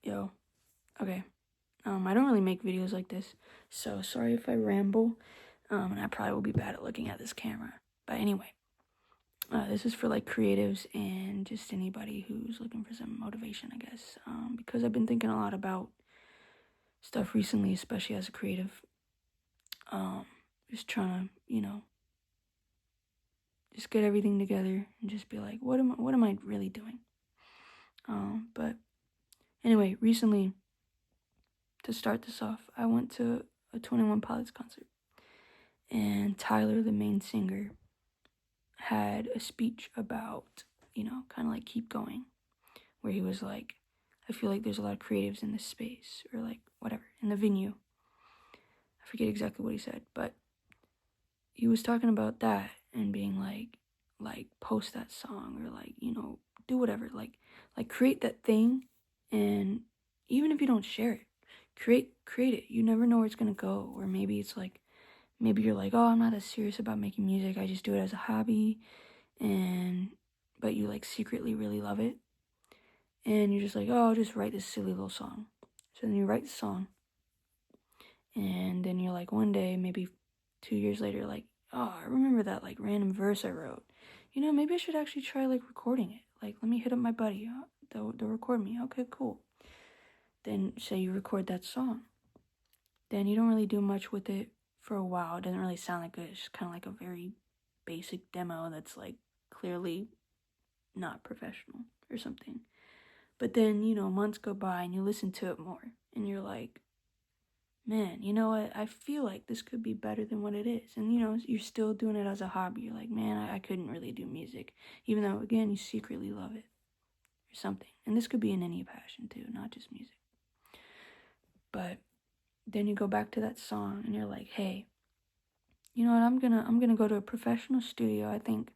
Yo, okay. I don't really make videos like this, so sorry if I ramble. And I probably will be bad at looking at this camera. But anyway, this is for like creatives and just anybody who's looking for some motivation, I guess. Because I've been thinking a lot about stuff recently, especially as a creative. Just trying to, just get everything together and just be like, what am I really doing? But anyway, recently, to start this off, I went to a 21 Pilots concert, and Tyler, the main singer, had a speech about, kind of like keep going, where he was like, I feel like there's a lot of creatives in this space, or like whatever, in the venue. I forget exactly what he said, but he was talking about that and being like post that song, or like, do whatever, like create that thing, and even if you don't share it, create it. You never know where it's gonna go. Or maybe it's like, maybe you're like, oh, I'm not that serious about making music, I just do it as a hobby, but you like secretly really love it, and you're just like, oh, I'll just write this silly little song. So then you write the song, and then you're like, one day, maybe 2 years later, like, oh, I remember that like random verse I wrote. Maybe I should actually try like recording it. Like, let me hit up my buddy. They'll record me. Okay, cool. Then say you record that song. Then you don't really do much with it for a while. It doesn't really sound like good. It's just kind of like a very basic demo that's like clearly not professional or something. But then, months go by and you listen to it more and you're like, man, you know what? I feel like this could be better than what it is. And, you're still doing it as a hobby. You're like, man, I couldn't really do music, even though, again, you secretly love it or something. And this could be in any passion too, not just music. But then you go back to that song and you're like, hey, you know what? I'm gonna go to a professional studio. I think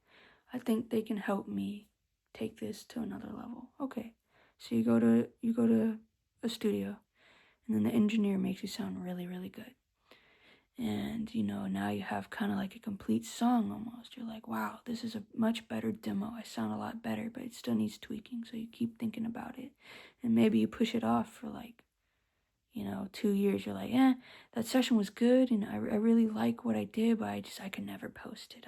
they can help me take this to another level. Okay. So you go to a studio, and then the engineer makes you sound really, really good. And, now you have kind of like a complete song almost. You're like, wow, this is a much better demo. I sound a lot better, but it still needs tweaking. So you keep thinking about it. And maybe you push it off for like, 2 years. You're like, that session was good, and I really like what I did, but I could never post it.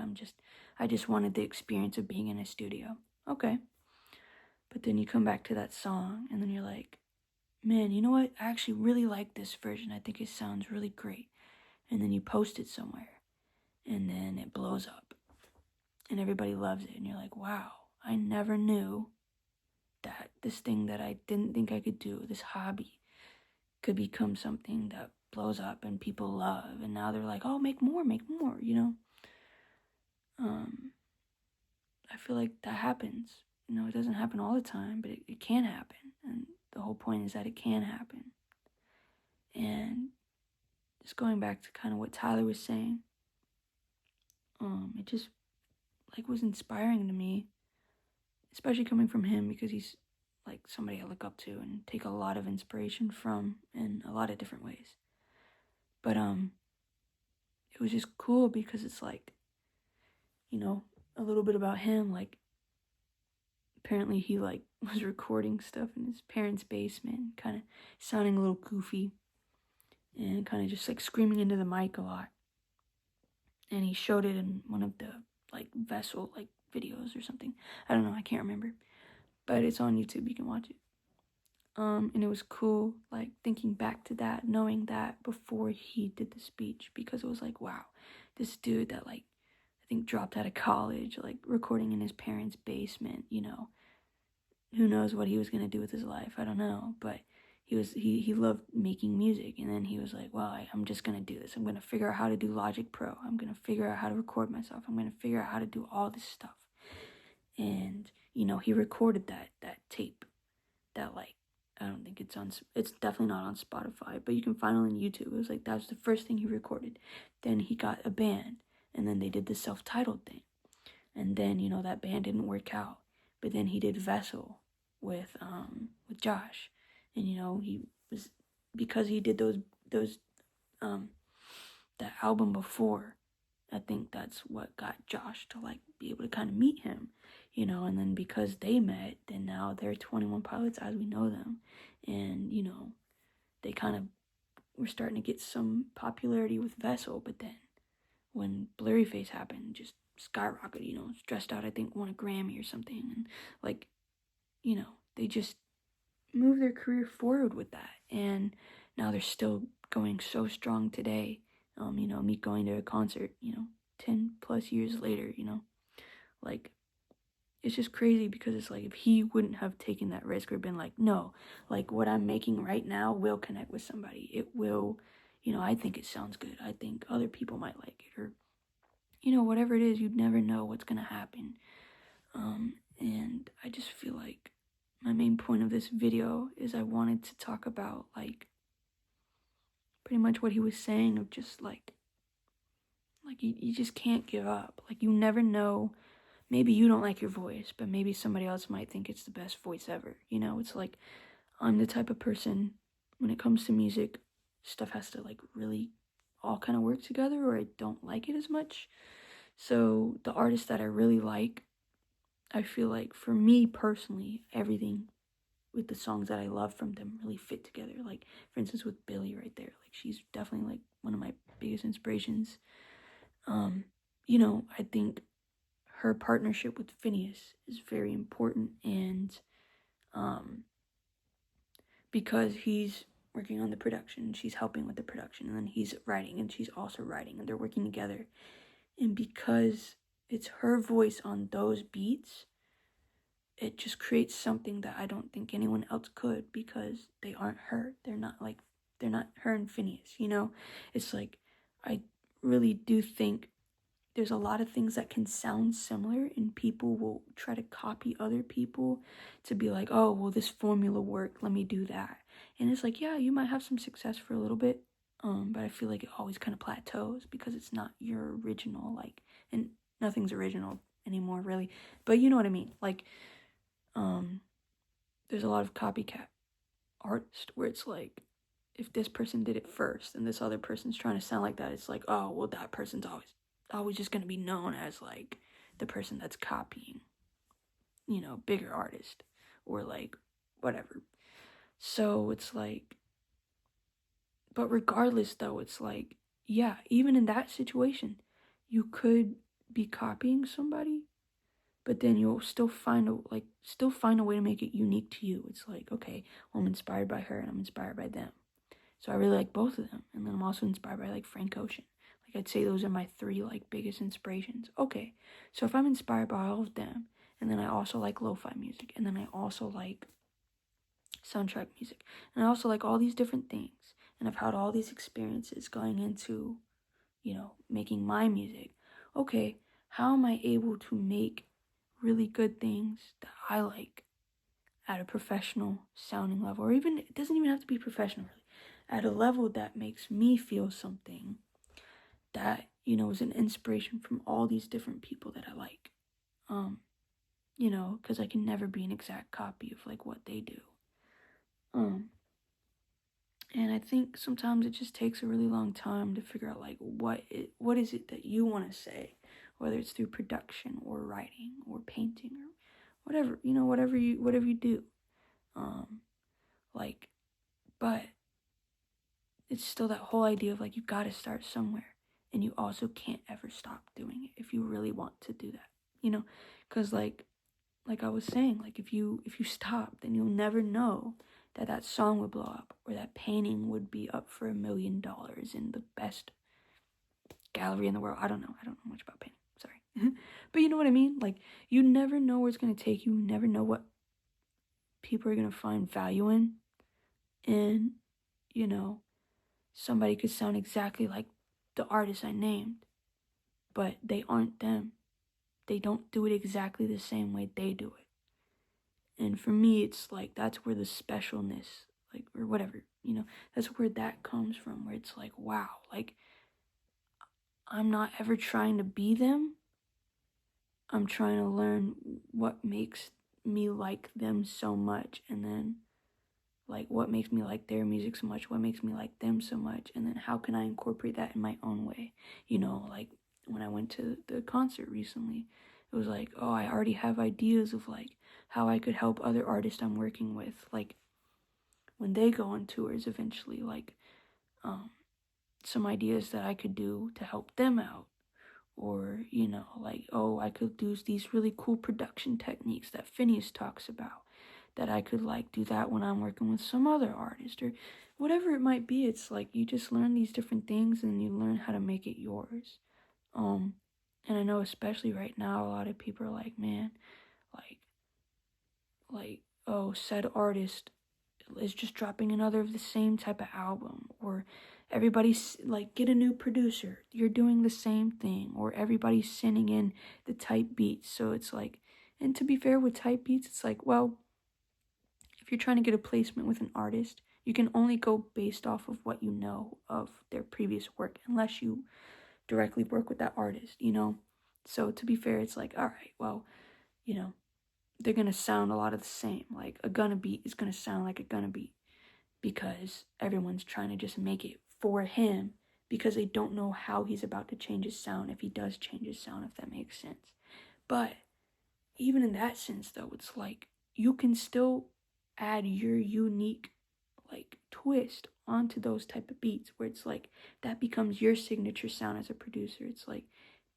I just wanted the experience of being in a studio. Okay. But then you come back to that song, and then you're like, man, you know what? I actually really like this version. I think it sounds really great. And then you post it somewhere, and then it blows up, and everybody loves it, and you're like, wow, I never knew that this thing that I didn't think I could do, this hobby, could become something that blows up and people love. And now they're like, oh, make more, I feel like that happens. It doesn't happen all the time, but it can happen. And the whole point is that it can happen. And just going back to kind of what Tyler was saying, it just like was inspiring to me, especially coming from him, because he's like somebody I look up to and take a lot of inspiration from in a lot of different ways. But it was just cool because it's like, a little bit about him. Like, apparently he like was recording stuff in his parents' basement, kind of sounding a little goofy and kind of just like screaming into the mic a lot. And he showed it in one of the like Vessel like videos or something. I don't know, I can't remember. But it's on YouTube, you can watch it. And it was cool, like thinking back to that, knowing that before he did the speech, because it was like, wow, this dude that like I think dropped out of college, like recording in his parents' basement, who knows what he was gonna do with his life? I don't know, but he loved making music, and then he was like, well, I'm just gonna do this. I'm gonna figure out how to do Logic Pro. I'm gonna figure out how to record myself. I'm gonna figure out how to do all this stuff. And he recorded that tape that like, I don't think it's definitely not on Spotify, but you can find it on YouTube. It was like, that was the first thing he recorded. Then he got a band, and then they did the self-titled thing. And then, that band didn't work out. But then he did Vessel with Josh. And, he was, because he did those that album before, I think that's what got Josh to like be able to kind of meet him, you know, and then because they met, then now they're 21 Pilots as we know them. And, you know, they kind of were starting to get some popularity with Vessel, but then when Blurryface happened, just skyrocketed, you know, Stressed Out, I think, won a Grammy or something. And like, you know, they just moved their career forward with that. And now they're still going so strong today. You know, me going to a concert, you know, 10 plus years later, you know, like, it's just crazy because it's like if he wouldn't have taken that risk or been like, no, like what I'm making right now will connect with somebody. It will, you know, I think it sounds good. I think other people might like it, or, you know, whatever it is, you'd never know what's going to happen. And I just feel like my main point of this video is I wanted to talk about like pretty much what he was saying of just like you just can't give up. Like you never know. Maybe you don't like your voice, but maybe somebody else might think it's the best voice ever. You know, it's like I'm the type of person when it comes to music, stuff has to like really all kind of work together or I don't like it as much. So the artists that I really like, I feel like for me personally, everything with the songs that I love from them really fit together. Like for instance with Billie right there, like she's definitely like one of my biggest inspirations. You know, I think her partnership with Finneas is very important, and because he's working on the production, she's helping with the production, and then he's writing and she's also writing, and they're working together. And because it's her voice on those beats, it just creates something that I don't think anyone else could, because they aren't her. They're not her and Finneas, you know? It's like, I really do think there's a lot of things that can sound similar, and people will try to copy other people to be like, oh, well, this formula worked, let me do that. And it's like, yeah, you might have some success for a little bit, but I feel like it always kind of plateaus because it's not your original, like, and nothing's original anymore, really. But you know what I mean? Like, there's a lot of copycat artists where it's like, if this person did it first and this other person's trying to sound like that, it's like, oh, well, that person's always just going to be known as like the person that's copying, you know, bigger artist or like whatever. So it's like, but regardless though, it's like, yeah, even in that situation, you could be copying somebody, but then you'll still find a way to make it unique to you. It's like, okay, well, I'm inspired by her and I'm inspired by them. So I really like both of them. And then I'm also inspired by like Frank Ocean. Like I'd say those are my three like biggest inspirations. Okay, so if I'm inspired by all of them, and then I also like lo-fi music, and then I also like soundtrack music, and I also like all these different things, and I've had all these experiences going into, you know, making my music. Okay, how am I able to make really good things that I like at a professional sounding level, or even, it doesn't even have to be professional really, at a level that makes me feel something that, you know, is an inspiration from all these different people that I like. You know, because I can never be an exact copy of like what they do. And I think sometimes it just takes a really long time to figure out like what is it that you want to say, whether it's through production or writing or painting or whatever, you know, whatever you do. Like, but it's still that whole idea of like you got to start somewhere, and you also can't ever stop doing it if you really want to do that, you know, because like I was saying, like if you stop, then you'll never know that song would blow up, or that painting would be up for $1 million in the best gallery in the world. I don't know much about painting, sorry. But you know what I mean, like you never know where it's going to take you. You never know what people are going to find value in. And you know, somebody could sound exactly like the artist I named, but they aren't them. They don't do it exactly the same way they do it. And for me, it's like that's where the specialness, like, or whatever, you know, that's where that comes from, where it's like, wow, like, I'm not ever trying to be them. I'm trying to learn what makes me like them so much, and then like what makes me like their music so much, what makes me like them so much, and then how can I incorporate that in my own way, you know, like when I went to the concert recently. It was like, oh, I already have ideas of like how I could help other artists I'm working with, like when they go on tours eventually, like some ideas that I could do to help them out. Or, you know, like, oh, I could do these really cool production techniques that Phineas talks about, that I could like do that when I'm working with some other artist, or whatever it might be. It's like you just learn these different things and you learn how to make it yours. And I know especially right now, a lot of people are like, man, like, oh, said artist is just dropping another of the same type of album, or everybody's like, get a new producer, you're doing the same thing, or everybody's sending in the type beats. So it's like, and to be fair with type beats, it's like, well, if you're trying to get a placement with an artist, you can only go based off of what you know of their previous work, unless you directly work with that artist, you know? So to be fair, it's like, all right, well, you know, they're going to sound a lot of the same. Like a Gunna beat is going to sound like a Gunna beat, because everyone's trying to just make it for him, because they don't know how he's about to change his sound, if he does change his sound, if that makes sense. But even in that sense, though, it's like you can still add your unique like twist onto those type of beats, where it's like that becomes your signature sound as a producer. It's like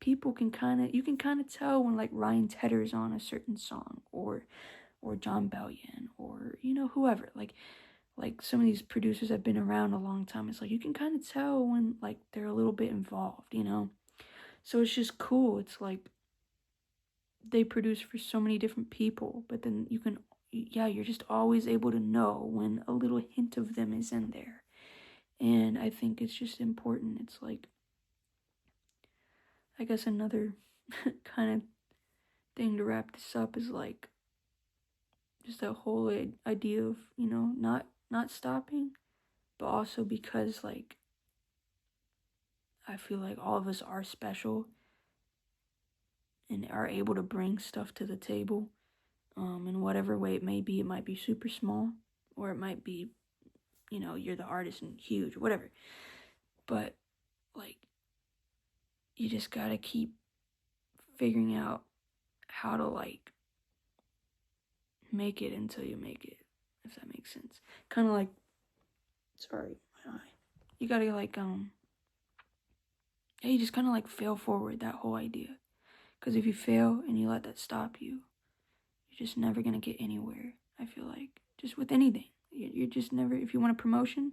you can kind of tell when like Ryan Tedder's on a certain song, or John Bellion, or you know, whoever. Like some of these producers have been around a long time. It's like you can kind of tell when like they're a little bit involved, you know? So it's just cool. It's like they produce for so many different people, but then you're just always able to know when a little hint of them is in there. And I think it's just important. It's like, I guess another kind of thing to wrap this up is like just that whole idea of, you know, not stopping, but also because like I feel like all of us are special and are able to bring stuff to the table, in whatever way it may be. It might be super small, or it might be, you know, you're the artist and huge, whatever. But like, you just gotta keep figuring out how to like make it until you make it, if that makes sense. Kind of like, sorry, my eye. You gotta like, yeah, you just kind of like fail forward that whole idea. Because if you fail and you let that stop you, you're just never gonna get anywhere. I feel like, just with anything, you're just never. If you want a promotion,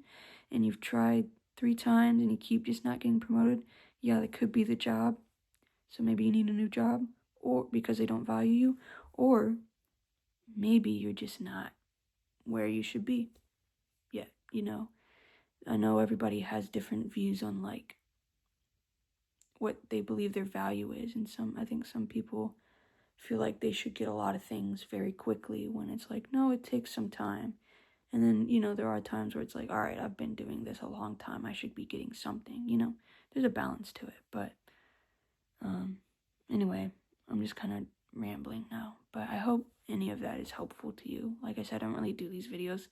and you've tried 3 times and you keep just not getting promoted, yeah, that could be the job. So maybe you need a new job, or because they don't value you, or maybe you're just not where you should be yet. You know, I know everybody has different views on like what they believe their value is, and I think some people feel like they should get a lot of things very quickly, when it's like, no, it takes some time. And then, you know, there are times where it's like, all right, I've been doing this a long time, I should be getting something, you know. There's a balance to it. But anyway, I'm just kind of rambling now, but I hope any of that is helpful to you. Like I said, I don't really do these videos.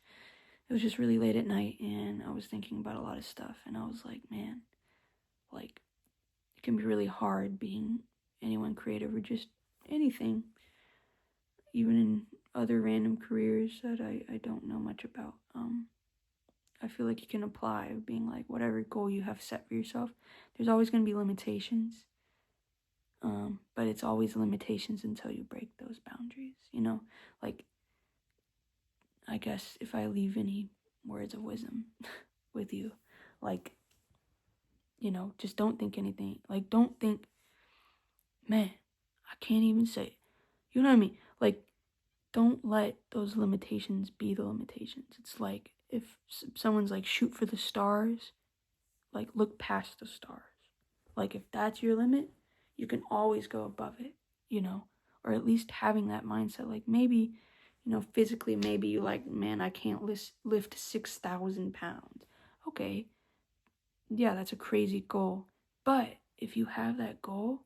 It was just really late at night, and I was thinking about a lot of stuff, and I was like, man, like, it can be really hard being anyone creative, or just anything, even in other random careers that I don't know much about. I feel like you can apply, being like, whatever goal you have set for yourself, there's always going to be limitations. But it's always limitations until you break those boundaries, you know? Like, I guess if I leave any words of wisdom with you, like, you know, just don't think anything. Like, don't think, man, I can't even say it. You know what I mean? Like, don't let those limitations be the limitations. It's like, if someone's like, shoot for the stars, like, look past the stars. Like, if that's your limit, you can always go above it, you know? Or at least having that mindset. Like, maybe, you know, physically, maybe you like, man, I can't lift 6,000 pounds. Okay, yeah, that's a crazy goal. But if you have that goal,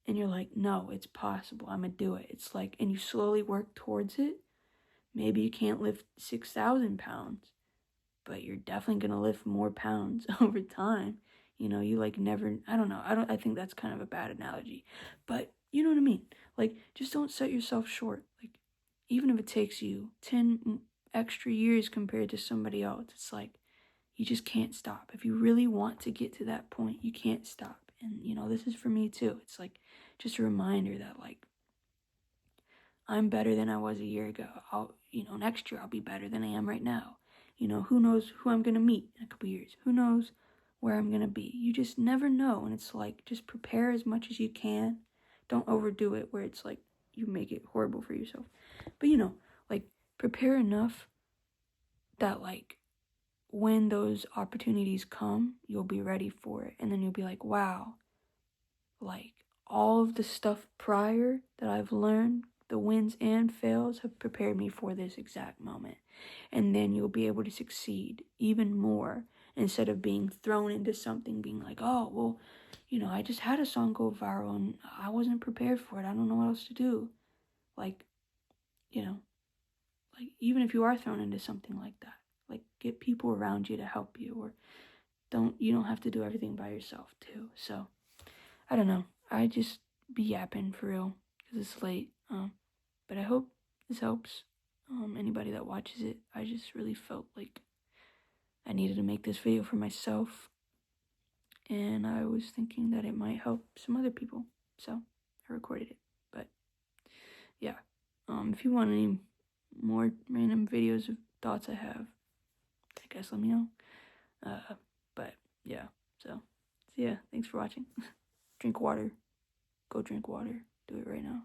and you're like, no, it's possible, I'm gonna do it. It's like, and you slowly work towards it. Maybe you can't lift 6,000 pounds, but you're definitely gonna lift more pounds over time. You know, you like never, I don't know. I think that's kind of a bad analogy, but you know what I mean? Like, just don't set yourself short. Like, even if it takes you 10 extra years compared to somebody else, it's like, you just can't stop. If you really want to get to that point, you can't stop. And, you know, this is for me too. It's like just a reminder that, like, I'm better than I was a year ago. Next year I'll be better than I am right now. You know, who knows who I'm going to meet in a couple years? Who knows where I'm going to be? You just never know. And it's like, just prepare as much as you can. Don't overdo it where it's like you make it horrible for yourself. But, you know, like, prepare enough that, like, when those opportunities come, you'll be ready for it. And then you'll be like, wow, like, all of the stuff prior that I've learned, the wins and fails, have prepared me for this exact moment. And then you'll be able to succeed even more instead of being thrown into something, being like, oh, well, you know, I just had a song go viral and I wasn't prepared for it. I don't know what else to do. Like, you know, like, even if you are thrown into something like that, like, get people around you to help you, or you don't have to do everything by yourself too. So I don't know. I just be yapping for real because it's late. But I hope this helps. Anybody that watches it, I just really felt like I needed to make this video for myself, and I was thinking that it might help some other people, so I recorded it. But yeah, if you want any more random videos of thoughts I have, I guess let me know. But yeah, so yeah, thanks for watching. Drink water. Go drink water. Do it right now.